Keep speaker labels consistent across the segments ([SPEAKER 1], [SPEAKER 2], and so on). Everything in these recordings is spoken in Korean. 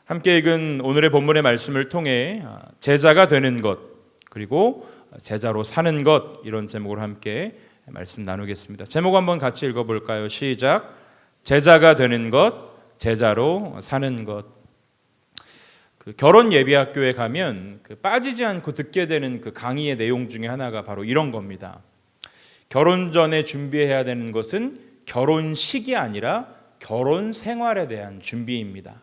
[SPEAKER 1] 함께 읽은 오늘의 본문의 말씀을 통해 제자가 되는 것 그리고 제자로 사는 것, 이런 제목으로 함께 말씀 나누겠습니다. 제목 한번 같이 읽어볼까요? 시작. 제자가 되는 것, 제자로 사는 것. 결혼 예비학교에 가면 빠지지 않고 듣게 되는 강의의 내용 중에 하나가 바로 이런 겁니다. 결혼 전에 준비해야 되는 것은 결혼식이 아니라 결혼 생활에 대한 준비입니다.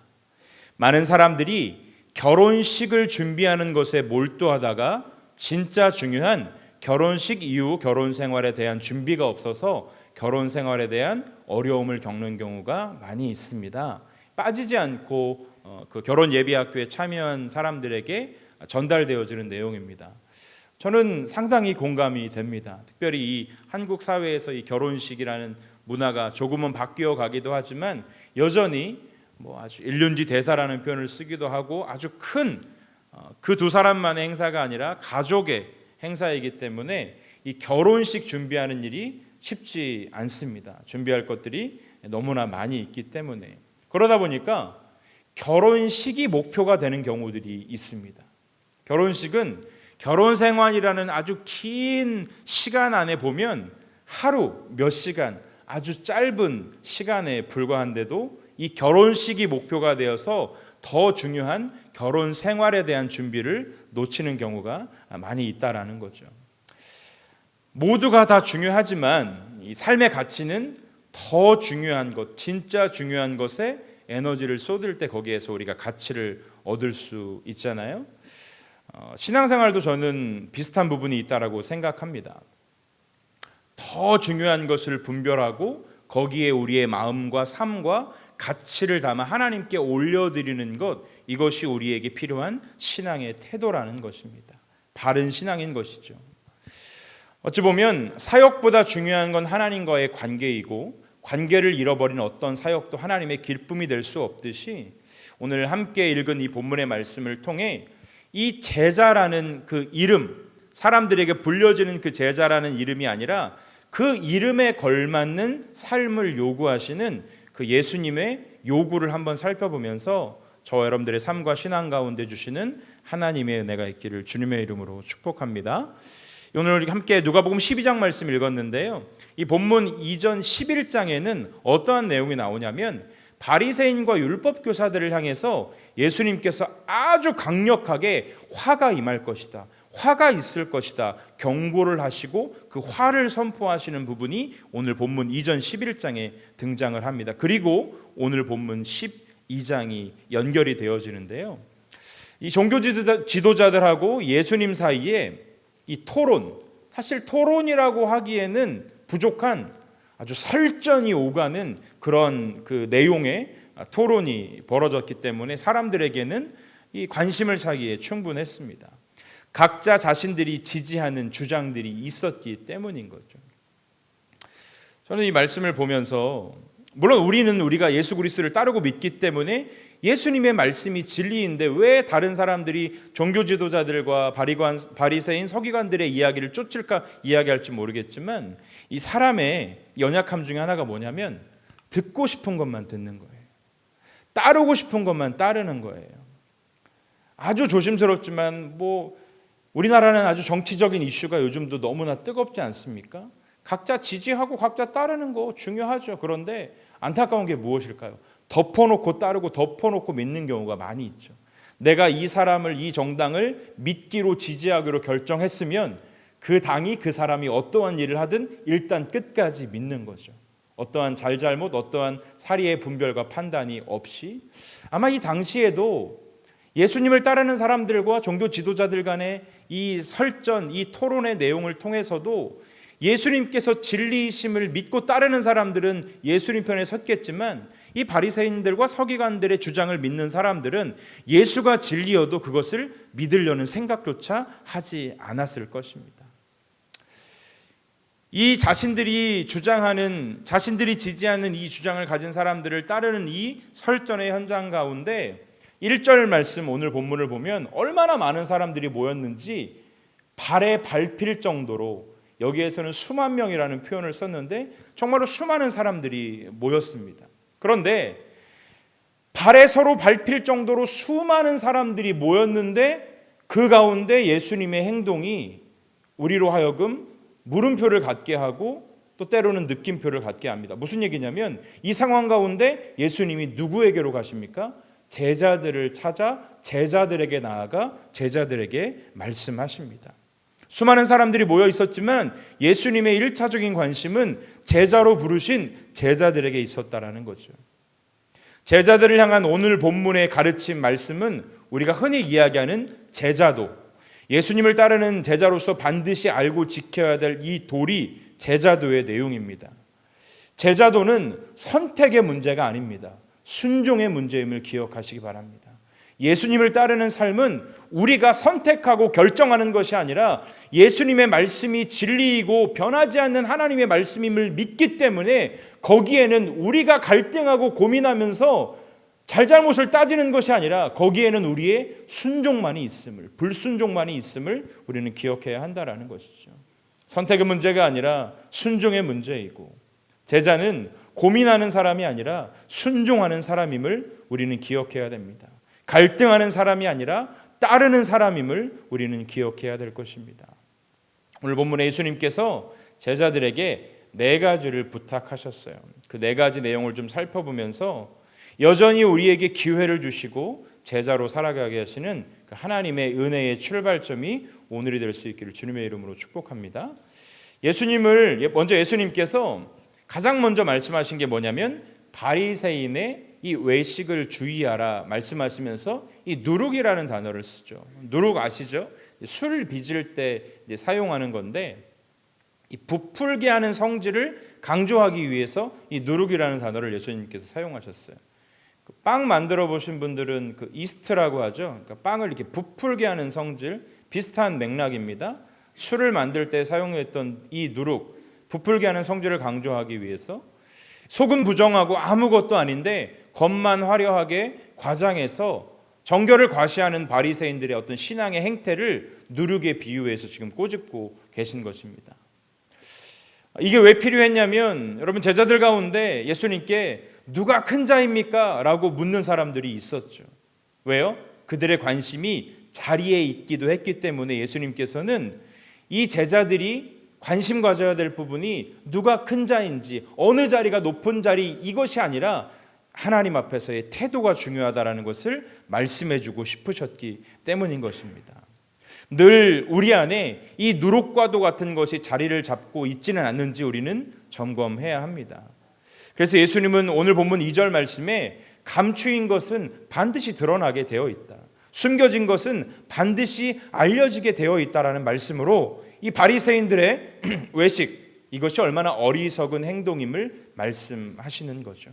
[SPEAKER 1] 많은 사람들이 결혼식을 준비하는 것에 몰두하다가 진짜 중요한 결혼식 이후 결혼 생활에 대한 준비가 없어서 결혼 생활에 대한 어려움을 겪는 경우가 많이 있습니다. 빠지지 않고 결혼 예비학교에 참여한 사람들에게 전달되어지는 내용입니다. 저는 상당히 공감이 됩니다. 특별히 이 한국 사회에서 이 결혼식이라는 문화가 조금은 바뀌어 가기도 하지만 여전히 아주 일륜지 대사라는 표현을 쓰기도 하고 아주 큰 그 두 사람만의 행사가 아니라 가족의 행사이기 때문에 이 결혼식 준비하는 일이 쉽지 않습니다. 준비할 것들이 너무나 많이 있기 때문에. 그러다 보니까 결혼식이 목표가 되는 경우들이 있습니다. 결혼식은 결혼 생활이라는 아주 긴 시간 안에 보면 하루 몇 시간, 아주 짧은 시간에 불과한데도 이 결혼식이 목표가 되어서 더 중요한 결혼 생활에 대한 준비를 놓치는 경우가 많이 있다라는 거죠. 모두가 다 중요하지만 이 삶의 가치는 더 중요한 것, 진짜 중요한 것에 에너지를 쏟을 때 거기에서 우리가 가치를 얻을 수 있잖아요. 신앙생활도 저는 비슷한 부분이 있다라고 생각합니다. 더 중요한 것을 분별하고 거기에 우리의 마음과 삶과 가치를 담아 하나님께 올려드리는 것, 이것이 우리에게 필요한 신앙의 태도라는 것입니다. 바른 신앙인 것이죠. 어찌 보면 사역보다 중요한 건 하나님과의 관계이고 관계를 잃어버린 어떤 사역도 하나님의 기쁨이 될 수 없듯이 오늘 함께 읽은 이 본문의 말씀을 통해 이 제자라는 그 이름, 사람들에게 불려지는 그 제자라는 이름이 아니라 그 이름에 걸맞는 삶을 요구하시는 그 예수님의 요구를 한번 살펴보면서 저와 여러분들의 삶과 신앙 가운데 주시는 하나님의 은혜가 있기를 주님의 이름으로 축복합니다. 오늘 함께 누가복음 12장 말씀 읽었는데요. 이 본문 이전 11장에는 어떠한 내용이 나오냐면 바리새인과 율법 교사들을 향해서 예수님께서 아주 강력하게 화가 임할 것이다, 화가 있을 것이다 경고를 하시고 그 화를 선포하시는 부분이 오늘 본문 이전 11장에 등장을 합니다. 그리고 오늘 본문 12장이 연결이 되어지는데요. 이 종교 지도자들하고 예수님 사이에 이 토론, 사실 토론이라고 하기에는 부족한 아주 설전이 오가는 그런 그 내용의 토론이 벌어졌기 때문에 사람들에게는 이 관심을 사기에 충분했습니다. 각자 자신들이 지지하는 주장들이 있었기 때문인 거죠. 저는 이 말씀을 보면서 물론 우리가 예수 그리스도를 따르고 믿기 때문에 예수님의 말씀이 진리인데 왜 다른 사람들이 종교 지도자들과 바리새인 서기관들의 이야기를 쫓을까 이야기할지 모르겠지만 이 사람의 연약함 중에 하나가 뭐냐면 듣고 싶은 것만 듣는 거예요. 따르고 싶은 것만 따르는 거예요. 아주 조심스럽지만 우리나라는 아주 정치적인 이슈가 요즘도 너무나 뜨겁지 않습니까? 각자 지지하고 각자 따르는 거 중요하죠. 그런데 안타까운 게 무엇일까요? 덮어놓고 따르고 덮어놓고 믿는 경우가 많이 있죠. 내가 이 사람을, 이 정당을 믿기로 지지하기로 결정했으면 그 당이, 그 사람이 어떠한 일을 하든 일단 끝까지 믿는 거죠. 어떠한 잘잘못, 어떠한 사리의 분별과 판단이 없이. 아마 이 당시에도 예수님을 따르는 사람들과 종교 지도자들 간의 이 설전, 이 토론의 내용을 통해서도 예수님께서 진리이심을 믿고 따르는 사람들은 예수님 편에 섰겠지만 이 바리새인들과 서기관들의 주장을 믿는 사람들은 예수가 진리여도 그것을 믿으려는 생각조차 하지 않았을 것입니다. 이 자신들이 지지하는 이 주장을 가진 사람들을 따르는 이 설전의 현장 가운데 1절 말씀, 오늘 본문을 보면 얼마나 많은 사람들이 모였는지 발에 밟힐 정도로, 여기에서는 수만 명이라는 표현을 썼는데 정말로 수많은 사람들이 모였습니다. 그런데 발에 서로 밟힐 정도로 수많은 사람들이 모였는데 그 가운데 예수님의 행동이 우리로 하여금 물음표를 갖게 하고 또 때로는 느낌표를 갖게 합니다. 무슨 얘기냐면 이 상황 가운데 예수님이 누구에게로 가십니까? 제자들을 찾아 제자들에게 나아가 제자들에게 말씀하십니다. 수많은 사람들이 모여 있었지만 예수님의 1차적인 관심은 제자로 부르신 제자들에게 있었다라는 거죠. 제자들을 향한 오늘 본문의 가르침 말씀은 우리가 흔히 이야기하는 제자도, 예수님을 따르는 제자로서 반드시 알고 지켜야 될 이 도리, 제자도의 내용입니다. 제자도는 선택의 문제가 아닙니다. 순종의 문제임을 기억하시기 바랍니다. 예수님을 따르는 삶은 우리가 선택하고 결정하는 것이 아니라 예수님의 말씀이 진리이고 변하지 않는 하나님의 말씀임을 믿기 때문에 거기에는 우리가 갈등하고 고민하면서 잘잘못을 따지는 것이 아니라 거기에는 우리의 순종만이 있음을, 불순종만이 있음을 우리는 기억해야 한다는 것이죠. 선택의 문제가 아니라 순종의 문제이고, 제자는 고민하는 사람이 아니라 순종하는 사람임을 우리는 기억해야 됩니다. 갈등하는 사람이 아니라 따르는 사람임을 우리는 기억해야 될 것입니다. 오늘 본문에 예수님께서 제자들에게 4가지를 부탁하셨어요. 그 4가지 내용을 좀 살펴보면서 여전히 우리에게 기회를 주시고 제자로 살아가게 하시는 그 하나님의 은혜의 출발점이 오늘이 될 수 있기를 주님의 이름으로 축복합니다. 먼저 예수님께서 가장 먼저 말씀하신 게 뭐냐면 바리새인의 이 외식을 주의하라 말씀하시면서 이 누룩이라는 단어를 쓰죠. 누룩 아시죠? 술 빚을 때 사용하는 건데 이 부풀게 하는 성질을 강조하기 위해서 이 누룩이라는 단어를 예수님께서 사용하셨어요. 빵 만들어 보신 분들은 그 이스트라고 하죠. 그러니까 빵을 이렇게 부풀게 하는 성질, 비슷한 맥락입니다. 술을 만들 때 사용했던 이 누룩, 부풀게 하는 성질을 강조하기 위해서 속은 부정하고 아무것도 아닌데 겉만 화려하게 과장해서 정결을 과시하는 바리새인들의 어떤 신앙의 행태를 누룩에 비유해서 지금 꼬집고 계신 것입니다. 이게 왜 필요했냐면 여러분, 제자들 가운데 예수님께 누가 큰 자입니까? 라고 묻는 사람들이 있었죠. 왜요? 그들의 관심이 자리에 있기도 했기 때문에 예수님께서는 이 제자들이 관심 가져야 될 부분이 누가 큰 자인지, 어느 자리가 높은 자리, 이것이 아니라 하나님 앞에서의 태도가 중요하다는 것을 말씀해주고 싶으셨기 때문인 것입니다. 늘 우리 안에 이 누룩과도 같은 것이 자리를 잡고 있지는 않는지 우리는 점검해야 합니다. 그래서 예수님은 오늘 본문 2절 말씀에 감추인 것은 반드시 드러나게 되어 있다, 숨겨진 것은 반드시 알려지게 되어 있다라는 말씀으로 이 바리새인들의 외식, 이것이 얼마나 어리석은 행동임을 말씀하시는 거죠.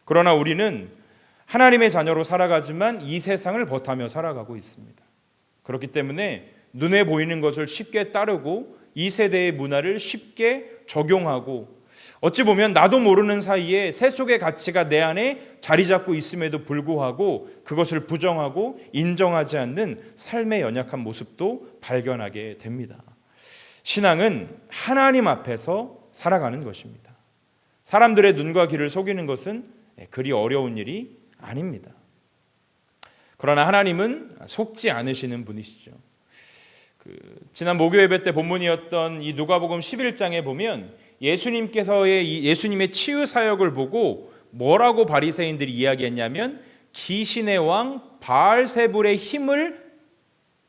[SPEAKER 1] 그러나 우리는 하나님의 자녀로 살아가지만 이 세상을 버타며 살아가고 있습니다. 그렇기 때문에 눈에 보이는 것을 쉽게 따르고 이 세대의 문화를 쉽게 적용하고, 어찌 보면 나도 모르는 사이에 세속의 가치가 내 안에 자리 잡고 있음에도 불구하고 그것을 부정하고 인정하지 않는 삶의 연약한 모습도 발견하게 됩니다. 신앙은 하나님 앞에서 살아가는 것입니다. 사람들의 눈과 귀를 속이는 것은 그리 어려운 일이 아닙니다. 그러나 하나님은 속지 않으시는 분이시죠. 지난 목요 예배 때 본문이었던 이 누가복음 11장에 보면 예수님의 치유 사역을 보고 뭐라고 바리새인들이 이야기했냐면 귀신의 왕 바알세불의 힘을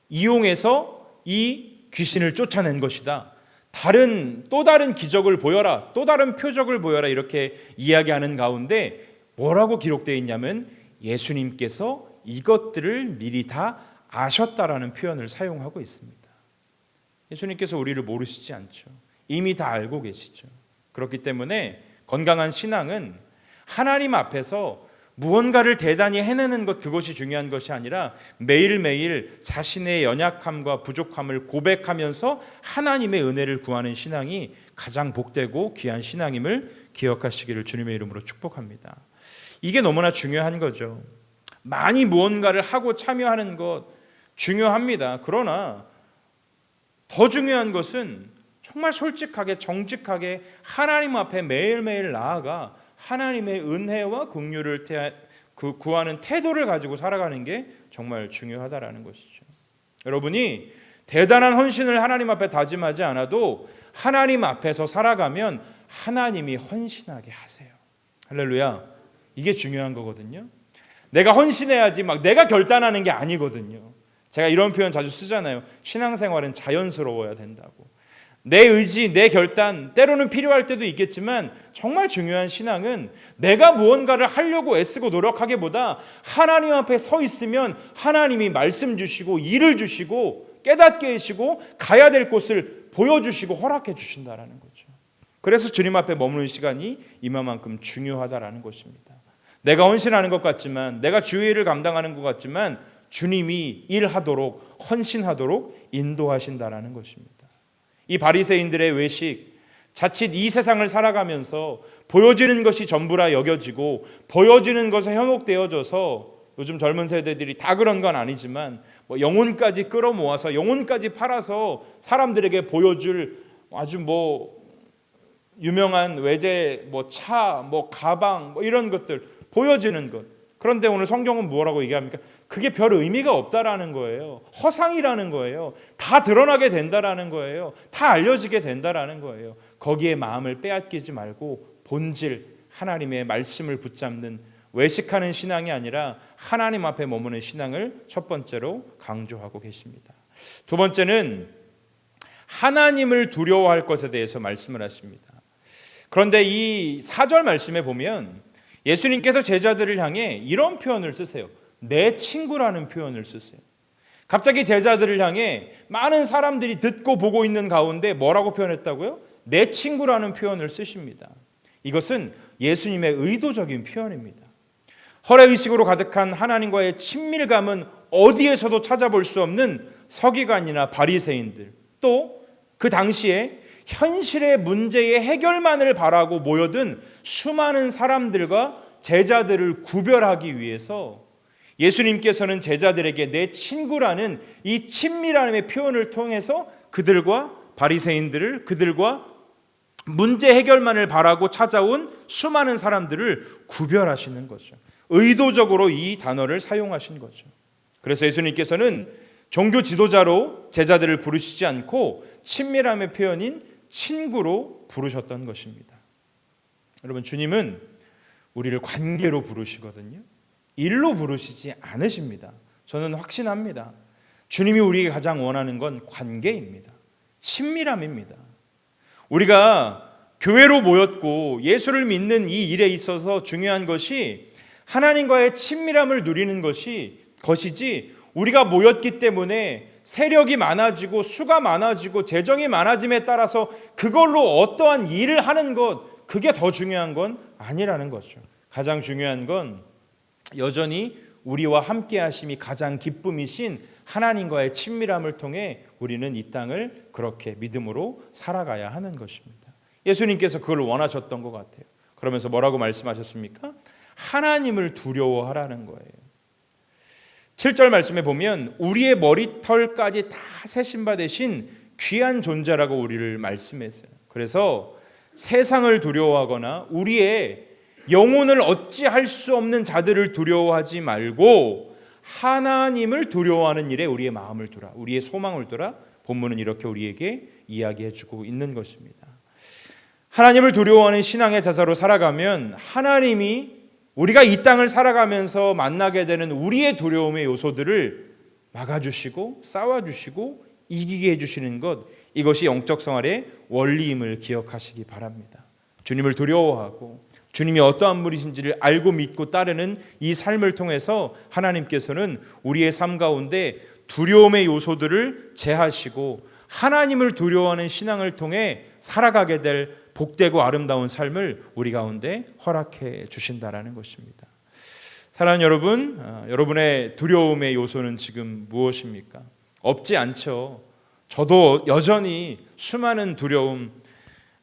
[SPEAKER 1] 이용해서 이 귀신을 쫓아낸 것이다. 또 다른 기적을 보여라, 또 다른 표적을 보여라, 이렇게 이야기하는 가운데 뭐라고 기록되어 있냐면 예수님께서 이것들을 미리 다 아셨다라는 표현을 사용하고 있습니다. 예수님께서 우리를 모르시지 않죠. 이미 다 알고 계시죠. 그렇기 때문에 건강한 신앙은 하나님 앞에서 무언가를 대단히 해내는 것, 그것이 중요한 것이 아니라 매일매일 자신의 연약함과 부족함을 고백하면서 하나님의 은혜를 구하는 신앙이 가장 복되고 귀한 신앙임을 기억하시기를 주님의 이름으로 축복합니다. 이게 너무나 중요한 거죠. 많이 무언가를 하고 참여하는 것 중요합니다. 그러나 더 중요한 것은 정말 솔직하게 정직하게 하나님 앞에 매일매일 나아가 하나님의 은혜와 긍휼을 그 구하는 태도를 가지고 살아가는 게 정말 중요하다라는 것이죠. 여러분이 대단한 헌신을 하나님 앞에 다짐하지 않아도 하나님 앞에서 살아가면 하나님이 헌신하게 하세요. 할렐루야. 이게 중요한 거거든요. 내가 헌신해야지 막 내가 결단하는 게 아니거든요. 제가 이런 표현 자주 쓰잖아요. 신앙생활은 자연스러워야 된다고. 내 의지, 내 결단, 때로는 필요할 때도 있겠지만 정말 중요한 신앙은 내가 무언가를 하려고 애쓰고 노력하기보다 하나님 앞에 서 있으면 하나님이 말씀 주시고 일을 주시고 깨닫게 해주시고 가야 될 곳을 보여주시고 허락해 주신다라는 거죠. 그래서 주님 앞에 머무는 시간이 이만큼 중요하다라는 것입니다. 내가 헌신하는 것 같지만, 내가 주의 일을 감당하는 것 같지만 주님이 일하도록, 헌신하도록 인도하신다라는 것입니다. 이 바리새인들의 외식, 자칫 이 세상을 살아가면서 보여지는 것이 전부라 여겨지고 보여지는 것에 현혹되어져서, 요즘 젊은 세대들이 다 그런 건 아니지만 영혼까지 끌어모아서 영혼까지 팔아서 사람들에게 보여줄 아주 유명한 외제 차, 가방 이런 것들 보여지는 것. 그런데 오늘 성경은 뭐라고 얘기합니까? 그게 별 의미가 없다라는 거예요. 허상이라는 거예요. 다 드러나게 된다라는 거예요. 다 알려지게 된다라는 거예요. 거기에 마음을 빼앗기지 말고 본질, 하나님의 말씀을 붙잡는 외식하는 신앙이 아니라 하나님 앞에 머무는 신앙을 첫 번째로 강조하고 계십니다. 두 번째는 하나님을 두려워할 것에 대해서 말씀을 하십니다. 그런데 이 4절 말씀에 보면 예수님께서 제자들을 향해 이런 표현을 쓰세요. 내 친구라는 표현을 쓰세요. 갑자기 제자들을 향해 많은 사람들이 듣고 보고 있는 가운데 뭐라고 표현했다고요? 내 친구라는 표현을 쓰십니다. 이것은 예수님의 의도적인 표현입니다. 허례의식으로 가득한 하나님과의 친밀감은 어디에서도 찾아볼 수 없는 서기관이나 바리새인들, 또 그 당시에 현실의 문제의 해결만을 바라고 모여든 수많은 사람들과 제자들을 구별하기 위해서 예수님께서는 제자들에게 내 친구라는 이 친밀함의 표현을 통해서 그들과 바리새인들을, 그들과 문제 해결만을 바라고 찾아온 수많은 사람들을 구별하시는 거죠. 의도적으로 이 단어를 사용하신 거죠. 그래서 예수님께서는 종교 지도자로 제자들을 부르시지 않고 친밀함의 표현인 친구로 부르셨던 것입니다. 여러분, 주님은 우리를 관계로 부르시거든요. 일로 부르시지 않으십니다. 저는 확신합니다. 주님이 우리에게 가장 원하는 건 관계입니다. 친밀함입니다. 우리가 교회로 모였고 예수를 믿는 이 일에 있어서 중요한 것이 하나님과의 친밀함을 누리는 것이지 우리가 모였기 때문에 세력이 많아지고 수가 많아지고 재정이 많아짐에 따라서 그걸로 어떠한 일을 하는 것, 그게 더 중요한 건 아니라는 거죠. 가장 중요한 건 여전히 우리와 함께 하심이 가장 기쁨이신 하나님과의 친밀함을 통해 우리는 이 땅을 그렇게 믿음으로 살아가야 하는 것입니다. 예수님께서 그걸 원하셨던 것 같아요. 그러면서 뭐라고 말씀하셨습니까? 하나님을 두려워하라는 거예요. 7절 말씀에 보면 우리의 머리털까지 다 세신 바 되신 귀한 존재라고 우리를 말씀했어요. 그래서 세상을 두려워하거나 우리의 영혼을 어찌할 수 없는 자들을 두려워하지 말고 하나님을 두려워하는 일에 우리의 마음을 두라, 우리의 소망을 두라. 본문은 이렇게 우리에게 이야기해주고 있는 것입니다. 하나님을 두려워하는 신앙의 자세로 살아가면 하나님이 우리가 이 땅을 살아가면서 만나게 되는 우리의 두려움의 요소들을 막아주시고 싸워주시고 이기게 해주시는 것, 이것이 영적 생활의 원리임을 기억하시기 바랍니다. 주님을 두려워하고 주님이 어떠한 분이신지를 알고 믿고 따르는 이 삶을 통해서 하나님께서는 우리의 삶 가운데 두려움의 요소들을 제하시고 하나님을 두려워하는 신앙을 통해 살아가게 될 복되고 아름다운 삶을 우리 가운데 허락해 주신다라는 것입니다. 사랑하는 여러분, 여러분의 두려움의 요소는 지금 무엇입니까? 없지 않죠. 저도 여전히 수많은 두려움,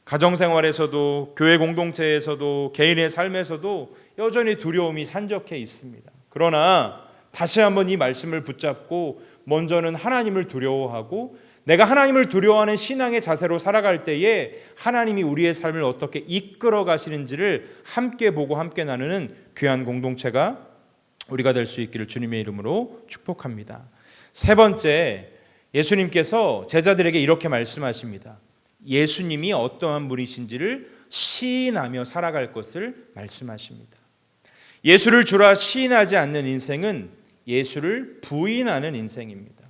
[SPEAKER 1] 가정생활에서도 교회 공동체에서도 개인의 삶에서도 여전히 두려움이 산적해 있습니다. 그러나 다시 한번 이 말씀을 붙잡고 먼저는 하나님을 두려워하고 내가 하나님을 두려워하는 신앙의 자세로 살아갈 때에 하나님이 우리의 삶을 어떻게 이끌어 가시는지를 함께 보고 함께 나누는 귀한 공동체가 우리가 될 수 있기를 주님의 이름으로 축복합니다. 세 번째, 예수님께서 제자들에게 이렇게 말씀하십니다. 예수님이 어떠한 분이신지를 시인하며 살아갈 것을 말씀하십니다. 예수를 주라 시인하지 않는 인생은 예수를 부인하는 인생입니다.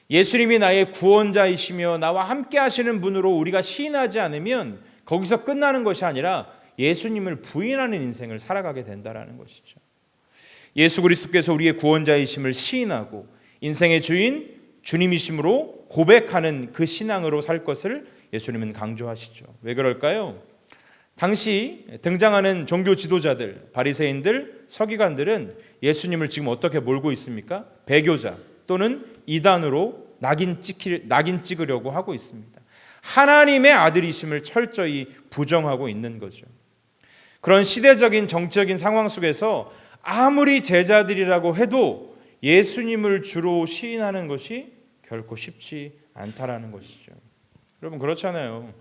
[SPEAKER 1] 예수님이 나의 구원자이시며 나와 함께 하시는 분으로 우리가 시인하지 않으면 거기서 끝나는 것이 아니라 예수님을 부인하는 인생을 살아가게 된다는 것이죠. 예수 그리스도께서 우리의 구원자이심을 시인하고 인생의 주인 주님이심으로 고백하는 그 신앙으로 살 것을 예수님은 강조하시죠. 왜 그럴까요? 당시 등장하는 종교 지도자들, 바리새인들, 서기관들은 예수님을 지금 어떻게 몰고 있습니까? 배교자 또는 이단으로 낙인 찍으려고 하고 있습니다. 하나님의 아들이심을 철저히 부정하고 있는 거죠. 그런 시대적인 정치적인 상황 속에서 아무리 제자들이라고 해도 예수님을 주로 시인하는 것이 결코 쉽지 않다라는 것이죠. 여러분 그렇잖아요.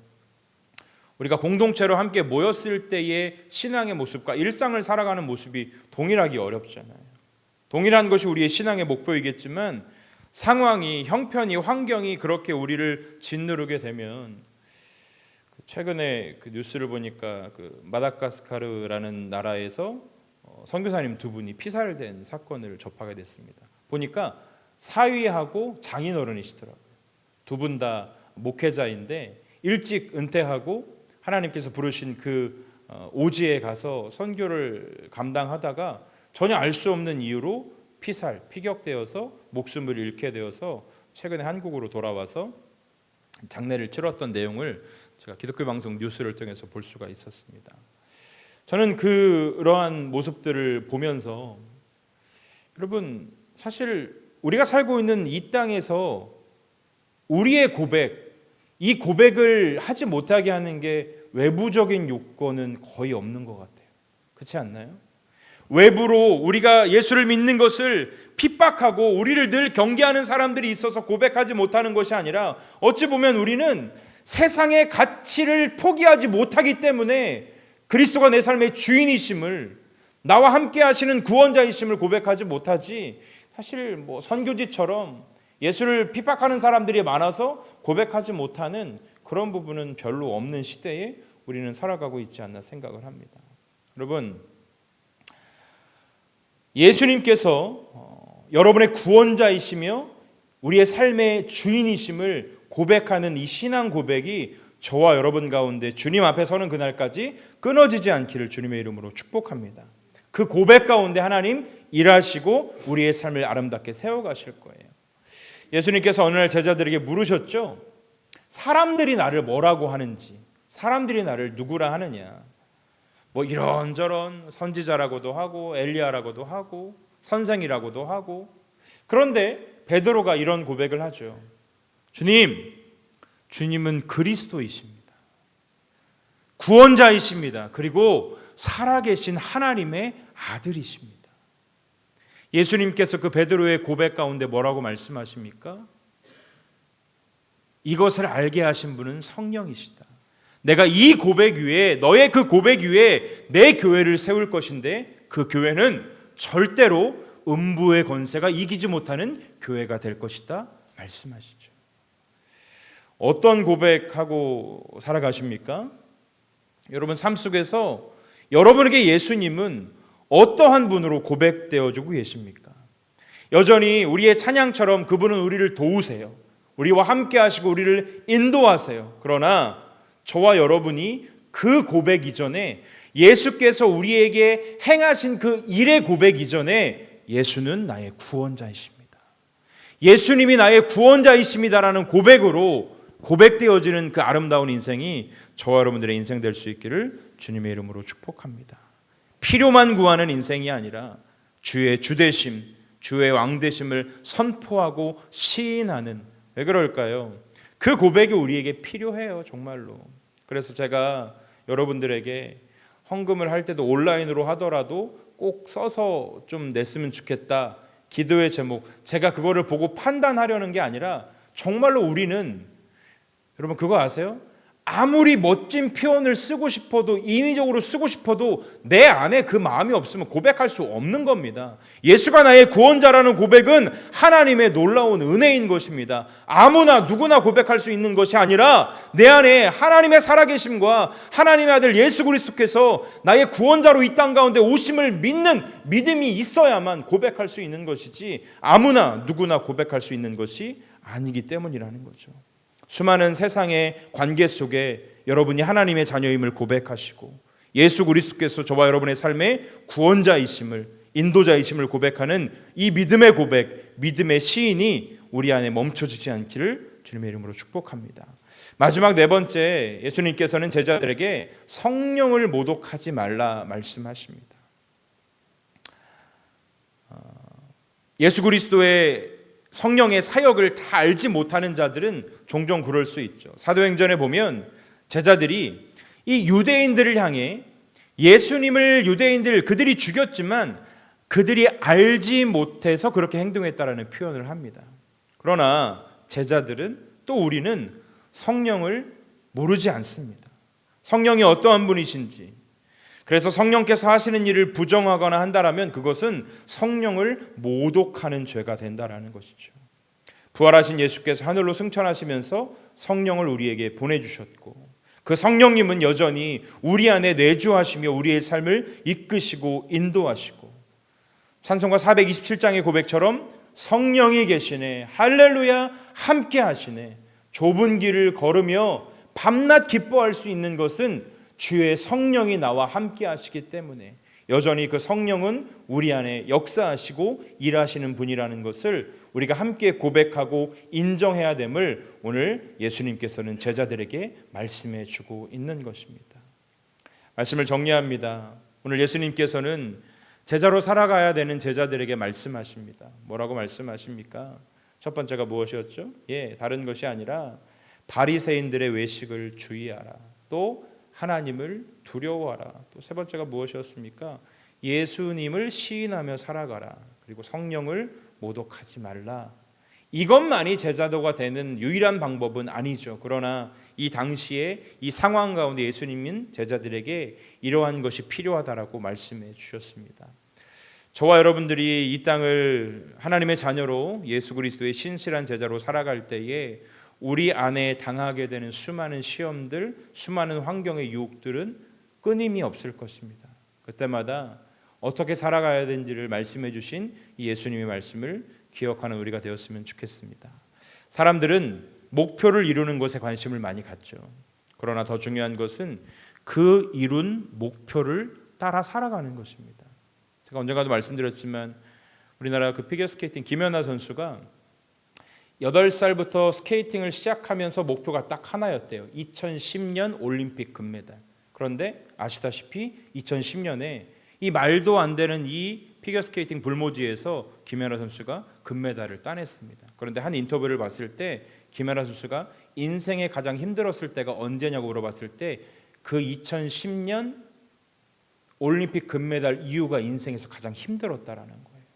[SPEAKER 1] 우리가 공동체로 함께 모였을 때의 신앙의 모습과 일상을 살아가는 모습이 동일하기 어렵잖아요. 동일한 것이 우리의 신앙의 목표이겠지만 상황이, 형편이, 환경이 그렇게 우리를 짓누르게 되면 최근에 그 뉴스를 보니까 그 마다가스카르라는 나라에서 선교사님 두 분이 피살된 사건을 접하게 됐습니다. 보니까 사위하고 장인어른이시더라고요. 두 분 다 목회자인데 일찍 은퇴하고 하나님께서 부르신 그 오지에 가서 선교를 감당하다가 전혀 알 수 없는 이유로 피격되어서 목숨을 잃게 되어서 최근에 한국으로 돌아와서 장례를 치렀던 내용을 제가 기독교 방송 뉴스를 통해서 볼 수가 있었습니다. 저는 그러한 모습들을 보면서 여러분 사실 우리가 살고 있는 이 땅에서 우리의 고백, 이 고백을 하지 못하게 하는 게 외부적인 요건은 거의 없는 것 같아요. 그렇지 않나요? 외부로 우리가 예수를 믿는 것을 핍박하고 우리를 늘 경계하는 사람들이 있어서 고백하지 못하는 것이 아니라 어찌 보면 우리는 세상의 가치를 포기하지 못하기 때문에 그리스도가 내 삶의 주인이심을, 나와 함께 하시는 구원자이심을 고백하지 못하지, 사실 선교지처럼 예수를 핍박하는 사람들이 많아서 고백하지 못하는 그런 부분은 별로 없는 시대에 우리는 살아가고 있지 않나 생각을 합니다. 여러분, 예수님께서 여러분의 구원자이시며 우리의 삶의 주인이심을 고백하는 이 신앙 고백이 저와 여러분 가운데 주님 앞에 서는 그날까지 끊어지지 않기를 주님의 이름으로 축복합니다. 그 고백 가운데 하나님 일하시고 우리의 삶을 아름답게 세워가실 거예요. 예수님께서 어느 날 제자들에게 물으셨죠. 사람들이 나를 뭐라고 하는지, 사람들이 나를 누구라 하느냐. 이런저런 선지자라고도 하고 엘리야라고도 하고 선생이라고도 하고, 그런데 베드로가 이런 고백을 하죠. 주님은 그리스도이십니다. 구원자이십니다. 그리고 살아계신 하나님의 아들이십니다. 예수님께서 그 베드로의 고백 가운데 뭐라고 말씀하십니까? 이것을 알게 하신 분은 성령이시다. 내가 이 고백 위에, 너의 그 고백 위에 내 교회를 세울 것인데 그 교회는 절대로 음부의 권세가 이기지 못하는 교회가 될 것이다 말씀하시죠. 어떤 고백하고 살아가십니까? 여러분 삶 속에서 여러분에게 예수님은 어떠한 분으로 고백되어주고 계십니까? 여전히 우리의 찬양처럼 그분은 우리를 도우세요. 우리와 함께 하시고 우리를 인도하세요. 그러나 저와 여러분이 그 고백 이전에, 예수께서 우리에게 행하신 그 일의 고백 이전에 예수는 나의 구원자이십니다. 예수님이 나의 구원자이십니다라는 고백으로 고백되어지는 그 아름다운 인생이 저와 여러분들의 인생 될 수 있기를 주님의 이름으로 축복합니다. 필요만 구하는 인생이 아니라 주의 주되심, 주의 왕되심을 선포하고 시인하는, 왜 그럴까요? 그 고백이 우리에게 필요해요, 정말로. 그래서 제가 여러분들에게 헌금을 할 때도 온라인으로 하더라도 꼭 써서 좀 냈으면 좋겠다, 기도의 제목, 제가 그거를 보고 판단하려는 게 아니라 정말로 우리는, 여러분 그거 아세요? 아무리 멋진 표현을 쓰고 싶어도, 인위적으로 쓰고 싶어도 내 안에 그 마음이 없으면 고백할 수 없는 겁니다. 예수가 나의 구원자라는 고백은 하나님의 놀라운 은혜인 것입니다. 아무나 누구나 고백할 수 있는 것이 아니라 내 안에 하나님의 살아계심과 하나님의 아들 예수 그리스도께서 나의 구원자로 이 땅 가운데 오심을 믿는 믿음이 있어야만 고백할 수 있는 것이지, 아무나 누구나 고백할 수 있는 것이 아니기 때문이라는 거죠. 수많은 세상의 관계 속에 여러분이 하나님의 자녀임을 고백하시고 예수 그리스도께서 저와 여러분의 삶의 구원자이심을, 인도자이심을 고백하는 이 믿음의 고백, 믿음의 시인이 우리 안에 멈춰지지 않기를 주님의 이름으로 축복합니다. 마지막 네 번째, 예수님께서는 제자들에게 성령을 모독하지 말라 말씀하십니다. 예수 그리스도의 성령의 사역을 다 알지 못하는 자들은 종종 그럴 수 있죠. 사도행전에 보면 제자들이 이 유대인들을 향해 예수님을 유대인들 그들이 죽였지만 그들이 알지 못해서 그렇게 행동했다라는 표현을 합니다. 그러나 제자들은, 또 우리는 성령을 모르지 않습니다. 성령이 어떠한 분이신지, 그래서 성령께서 하시는 일을 부정하거나 한다라면 그것은 성령을 모독하는 죄가 된다라는 것이죠. 부활하신 예수께서 하늘로 승천하시면서 성령을 우리에게 보내주셨고, 그 성령님은 여전히 우리 안에 내주하시며 우리의 삶을 이끄시고 인도하시고, 찬송가 427장의 고백처럼 성령이 계시네, 할렐루야, 함께 하시네. 좁은 길을 걸으며 밤낮 기뻐할 수 있는 것은 주의 성령이 나와 함께 하시기 때문에 여전히 그 성령은 우리 안에 역사하시고 일하시는 분이라는 것을 우리가 함께 고백하고 인정해야 됨을 오늘 예수님께서는 제자들에게 말씀해 주고 있는 것입니다. 말씀을 정리합니다. 오늘 예수님께서는 제자로 살아가야 되는 제자들에게 말씀하십니다. 뭐라고 말씀하십니까? 첫 번째가 무엇이었죠? 다른 것이 아니라 바리새인들의 외식을 주의하라. 또 하나님을 두려워하라. 또 세 번째가 무엇이었습니까? 예수님을 시인하며 살아가라. 그리고 성령을 모독하지 말라. 이것만이 제자도가 되는 유일한 방법은 아니죠. 그러나 이 당시에 이 상황 가운데 예수님은 제자들에게 이러한 것이 필요하다라고 말씀해 주셨습니다. 저와 여러분들이 이 땅을 하나님의 자녀로 예수 그리스도의 신실한 제자로 살아갈 때에 우리 안에 당하게 되는 수많은 시험들, 수많은 환경의 유혹들은 끊임이 없을 것입니다. 그때마다 어떻게 살아가야 되는지를 말씀해 주신 이 예수님의 말씀을 기억하는 우리가 되었으면 좋겠습니다. 사람들은 목표를 이루는 것에 관심을 많이 갖죠. 그러나 더 중요한 것은 그 이룬 목표를 따라 살아가는 것입니다. 제가 언젠가도 말씀드렸지만 우리나라 그 피겨스케이팅 김연아 선수가 8살부터 스케이팅을 시작하면서 목표가 딱 하나였대요. 2010년 올림픽 금메달. 그런데 아시다시피 2010년에 이 말도 안 되는 이 피겨스케이팅 불모지에서 김연아 선수가 금메달을 따냈습니다. 그런데 한 인터뷰를 봤을 때 김연아 선수가 인생에 가장 힘들었을 때가 언제냐고 물어봤을 때 그 2010년 올림픽 금메달 이후가 인생에서 가장 힘들었다라는 거예요.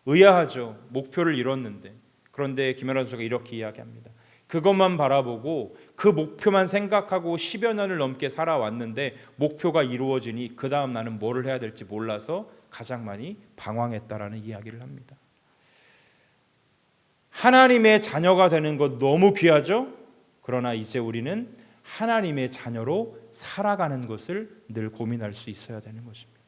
[SPEAKER 1] 의아하죠. 목표를 이뤘는데. 그런데 김연아 선수가 이렇게 이야기합니다. 그것만 바라보고 그 목표만 생각하고 10여 년을 넘게 살아왔는데 목표가 이루어지니 그 다음 나는 뭐를 해야 될지 몰라서 가장 많이 방황했다라는 이야기를 합니다. 하나님의 자녀가 되는 것 너무 귀하죠? 그러나 이제 우리는 하나님의 자녀로 살아가는 것을 늘 고민할 수 있어야 되는 것입니다.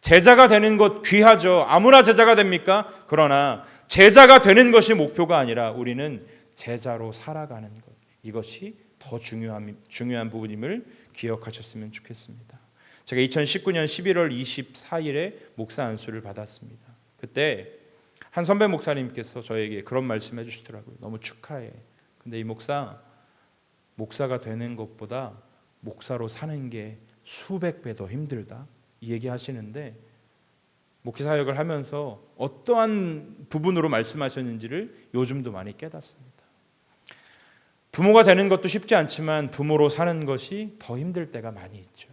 [SPEAKER 1] 제자가 되는 것 귀하죠. 아무나 제자가 됩니까? 그러나 제자가 되는 것이 목표가 아니라 우리는 제자로 살아가는 것, 이것이 더 중요한 부분임을 기억하셨으면 좋겠습니다. 제가 2019년 11월 24일에 목사 안수를 받았습니다. 그때 한 선배 목사님께서 저에게 그런 말씀해 주시더라고요. 너무 축하해. 근데 이 목사가 되는 것보다 목사로 사는 게 수백 배 더 힘들다. 이 얘기 하시는데 목회 사역을 하면서 어떠한 부분으로 말씀하셨는지를 요즘도 많이 깨닫습니다. 부모가 되는 것도 쉽지 않지만 부모로 사는 것이 더 힘들 때가 많이 있죠.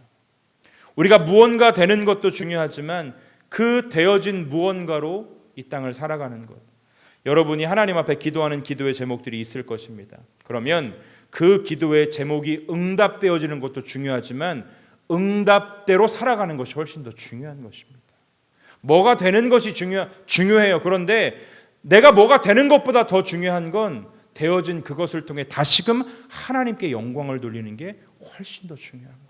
[SPEAKER 1] 우리가 무언가 되는 것도 중요하지만 그 되어진 무언가로 이 땅을 살아가는 것. 여러분이 하나님 앞에 기도하는 기도의 제목들이 있을 것입니다. 그러면 그 기도의 제목이 응답되어지는 것도 중요하지만 응답대로 살아가는 것이 훨씬 더 중요한 것입니다. 뭐가 되는 것이 중요해요. 그런데 내가 뭐가 되는 것보다 더 중요한 건 되어진 그것을 통해 다시금 하나님께 영광을 돌리는 게 훨씬 더 중요한 거예요.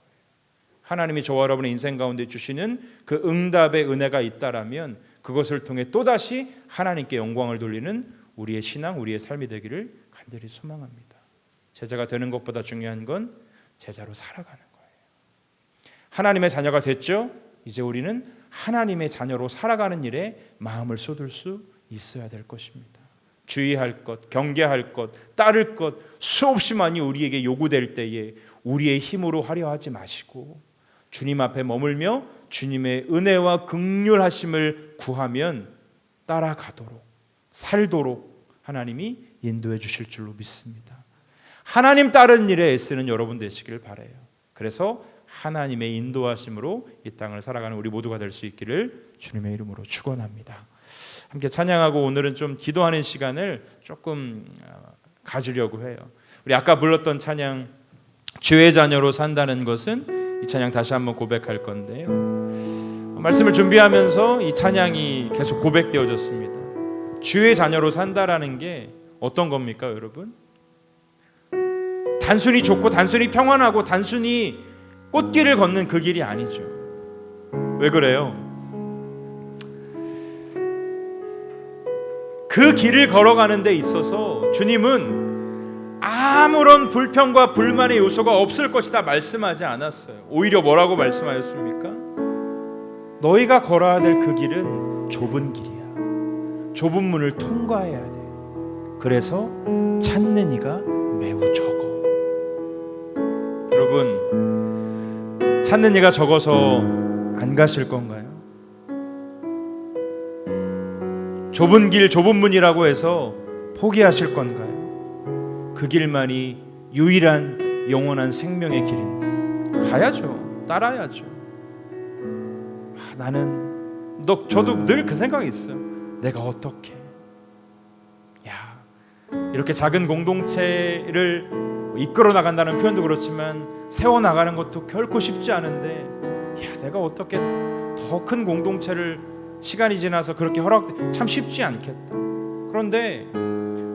[SPEAKER 1] 하나님이 저와 여러분의 인생 가운데 주시는 그 응답의 은혜가 있다라면 그것을 통해 또다시 하나님께 영광을 돌리는 우리의 신앙, 우리의 삶이 되기를 간절히 소망합니다. 제자가 되는 것보다 중요한 건 제자로 살아가는 거예요. 하나님의 자녀가 됐죠? 이제 우리는 하나님의 자녀로 살아가는 일에 마음을 쏟을 수 있어야 될 것입니다. 주의할 것, 경계할 것, 따를 것 수없이 많이 우리에게 요구될 때에 우리의 힘으로 하려 하지 마시고 주님 앞에 머물며 주님의 은혜와 긍휼하심을 구하면 따라가도록 살도록 하나님이 인도해 주실 줄로 믿습니다. 하나님 따르는 일에 애쓰는 여러분 되시길 바라요. 그래서 하나님의 인도하심으로 이 땅을 살아가는 우리 모두가 될 수 있기를 주님의 이름으로 축원합니다. 함께 찬양하고 오늘은 좀 기도하는 시간을 조금 가지려고 해요. 우리 아까 불렀던 찬양 주의 자녀로 산다는 것은 이 찬양 다시 한번 고백할 건데요. 말씀을 준비하면서 이 찬양이 계속 고백되어졌습니다. 주의 자녀로 산다라는 게 어떤 겁니까, 여러분? 단순히 좋고 단순히 평안하고 단순히 꽃길을 걷는 그 길이 아니죠. 왜 그래요? 그 길을 걸어가는 데 있어서 주님은 아무런 불평과 불만의 요소가 없을 것이다 말씀하지 않았어요. 오히려 뭐라고 말씀하셨습니까? 너희가 걸어야 될 그 길은 좁은 길이야. 좁은 문을 통과해야 돼. 그래서 찾는 이가 매우 적어. 여러분, 찾는 이가 적어서 안 가실 건가요? 좁은 길, 좁은 문이라고 해서 포기하실 건가요? 그 길만이 유일한 영원한 생명의 길인데 가야죠. 따라야죠. 저도 늘 그 생각이 있어요. 내가 어떻게 이렇게 작은 공동체를 이끌어 나간다는 표현도 그렇지만 세워나가는 것도 결코 쉽지 않은데 내가 어떻게 더 큰 공동체를 시간이 지나서 그렇게 참 쉽지 않겠다. 그런데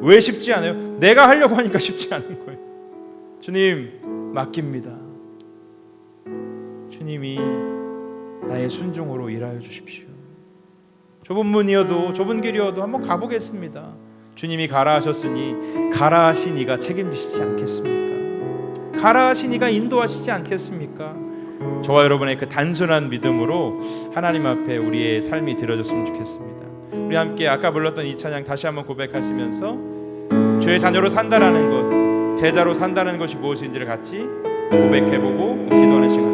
[SPEAKER 1] 왜 쉽지 않아요? 내가 하려고 하니까 쉽지 않은 거예요. 주님 맡깁니다. 주님이 나의 순종으로 일하여 주십시오. 좁은 문이어도 좁은 길이어도 한번 가보겠습니다. 주님이 가라 하셨으니 가라 하신 이가 책임지시지 않겠습니까? 가라 하신 이가 인도하시지 않겠습니까? 저와 여러분의 그 단순한 믿음으로 하나님 앞에 우리의 삶이 드려졌으면 좋겠습니다. 우리 함께 아까 불렀던 이 찬양 다시 한번 고백하시면서 주의 자녀로 산다라는 것, 제자로 산다는 것이 무엇인지를 같이 고백해보고 또 기도하는 시간